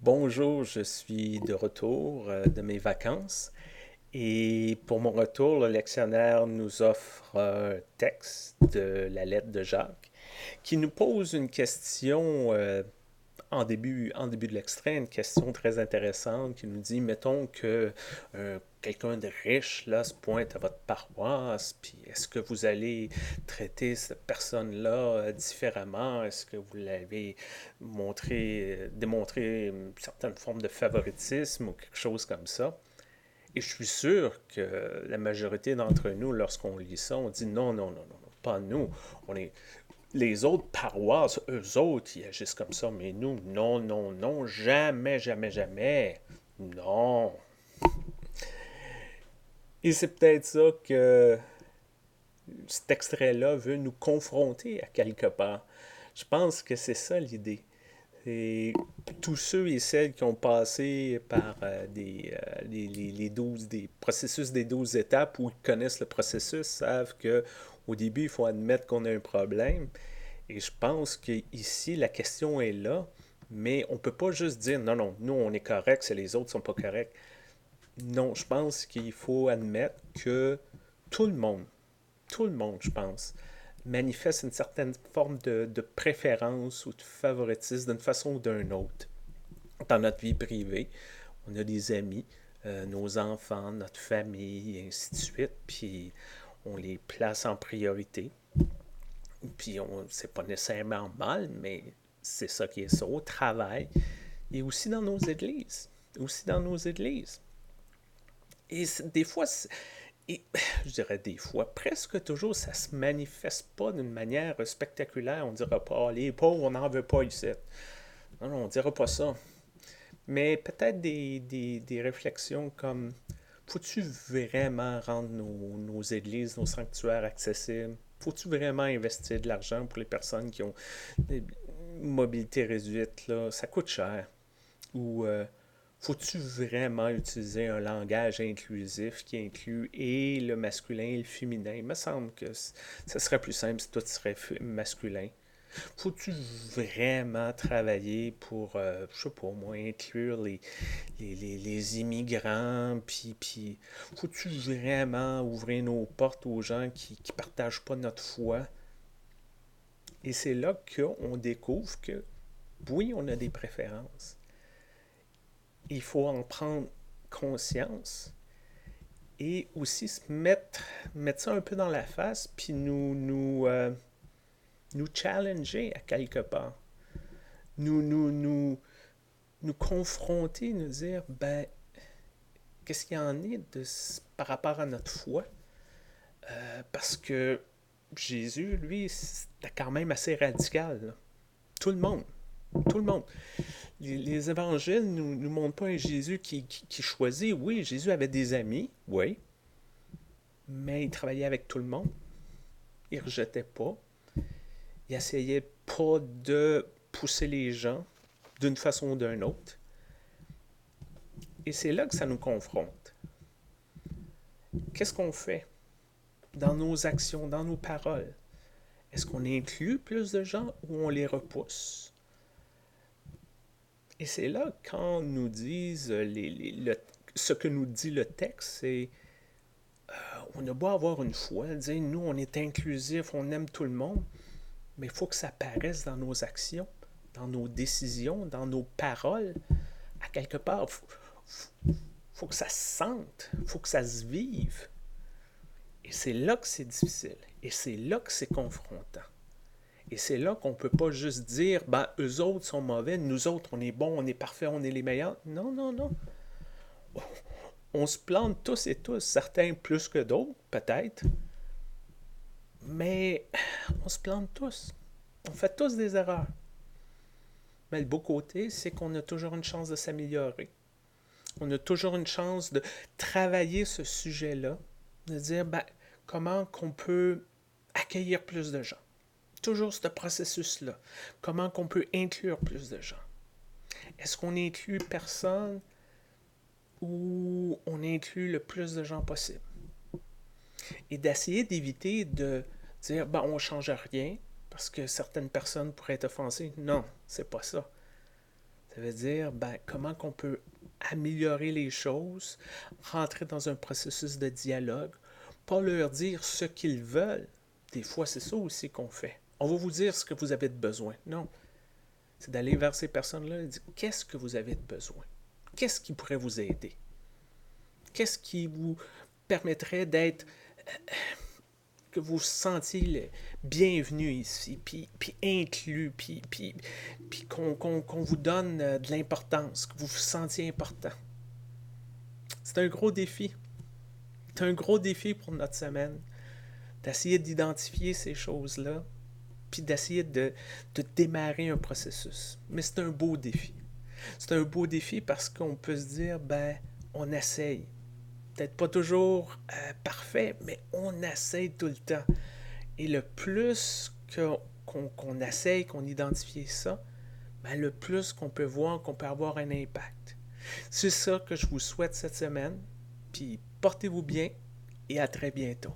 Bonjour, je suis de retour de mes vacances et pour mon retour, le lectionnaire nous offre un texte de la lettre de Jacques qui nous pose une question en début de l'extrait, une question très intéressante qui nous dit, mettons que quelqu'un de riche là se pointe à votre paroisse, puis est-ce que vous allez traiter cette personne-là différemment? Est-ce que vous l'avez démontré une certaine forme de favoritisme ou quelque chose comme ça? Et je suis sûr que la majorité d'entre nous, lorsqu'on lit ça, on dit non, non, non, non, non, pas nous. On est, les autres paroisses, eux autres, ils agissent comme ça, mais nous, non, non, non, jamais, jamais, jamais. Non. Et c'est peut-être ça que cet extrait-là veut nous confronter à quelque part. Je pense que c'est ça l'idée. Et tous ceux et celles qui ont passé par les 12, des processus des 12 étapes où ils connaissent le processus savent que au début, il faut admettre qu'on a un problème. Et je pense qu'ici, la question est là, mais on ne peut pas juste dire non, non, nous on est correct, c'est les autres qui ne sont pas corrects. Non, je pense qu'il faut admettre que tout le monde, tout le monde, je pense, manifeste une certaine forme de préférence ou de favoritisme d'une façon ou d'une autre. Dans notre vie privée, on a des amis, nos enfants, notre famille, et ainsi de suite, puis on les place en priorité. Puis c'est pas nécessairement mal, mais c'est ça qui est ça au travail et aussi dans nos églises. Aussi dans nos églises. Et des fois, et, je dirais des fois, presque toujours, ça se manifeste pas d'une manière spectaculaire. On dira pas, les pauvres, on n'en veut pas ici. Non, non, on dira pas ça. Mais peut-être des réflexions comme, faut-tu vraiment rendre nos églises, nos sanctuaires accessibles? Faut-tu vraiment investir de l'argent pour les personnes qui ont une mobilité réduite? Là? Ça coûte cher. Ou faut-tu vraiment utiliser un langage inclusif qui inclut et le masculin et le féminin? Il me semble que ça serait plus simple si tout serait masculin. Faut-tu vraiment travailler pour, je sais pas moi, inclure les immigrants, puis faut-tu vraiment ouvrir nos portes aux gens qui partagent pas notre foi? Et c'est là qu'on découvre que, oui, on a des préférences. Il faut en prendre conscience et aussi mettre ça un peu dans la face, puis nous challenger à quelque part. Nous confronter, nous dire, ben, qu'est-ce qu'il y en est par rapport à notre foi? Parce que Jésus, lui, c'était quand même assez radical. Là. Tout le monde. Tout le monde. Les évangiles ne nous montrent pas un Jésus qui choisit. Oui, Jésus avait des amis, oui, mais il travaillait avec tout le monde. Il ne rejetait pas. Il essayait pas de pousser les gens d'une façon ou d'une autre. Et c'est là que ça nous confronte. Qu'est-ce qu'on fait dans nos actions, dans nos paroles? Est-ce qu'on inclut plus de gens ou on les repousse? Et c'est là quand nous disent ce que nous dit le texte, c'est on a beau avoir une foi, dire nous on est inclusif, on aime tout le monde, mais il faut que ça paraisse dans nos actions, dans nos décisions, dans nos paroles. À quelque part, faut que ça se sente, faut que ça se vive. Et c'est là que c'est difficile. Et c'est là que c'est confrontant. Et c'est là qu'on ne peut pas juste dire, ben, eux autres sont mauvais, nous autres, on est bons, on est parfaits, on est les meilleurs. Non, non, non. On se plante tous et tous, certains plus que d'autres, peut-être, mais on se plante tous. On fait tous des erreurs. Mais le beau côté, c'est qu'on a toujours une chance de s'améliorer. On a toujours une chance de travailler ce sujet-là, de dire, ben, comment qu'on peut accueillir plus de gens. Toujours ce processus-là. Comment qu'on peut inclure plus de gens. Est-ce qu'on inclut personne ou on inclut le plus de gens possible? Et d'essayer d'éviter de dire, ben, on ne change rien parce que certaines personnes pourraient être offensées. Non, c'est pas ça. Ça veut dire comment qu'on peut améliorer les choses, rentrer dans un processus de dialogue, pas leur dire ce qu'ils veulent. Des fois, c'est ça aussi qu'on fait. On va vous dire ce que vous avez de besoin. Non, c'est d'aller vers ces personnes-là et dire qu'est-ce que vous avez de besoin? Qu'est-ce qui pourrait vous aider? Qu'est-ce qui vous permettrait d'être que vous vous sentiez bienvenu ici, puis inclus, puis qu'on vous donne de l'importance, que vous vous sentiez important. C'est un gros défi. C'est un gros défi pour notre semaine, d'essayer d'identifier ces choses-là, puis d'essayer de démarrer un processus. Mais c'est un beau défi. C'est un beau défi parce qu'on peut se dire, on essaye. Peut-être pas toujours parfait, mais on essaye tout le temps. Et le plus qu'on essaye, qu'on identifie ça, le plus qu'on peut voir qu'on peut avoir un impact. C'est ça que je vous souhaite cette semaine. Puis portez-vous bien et à très bientôt.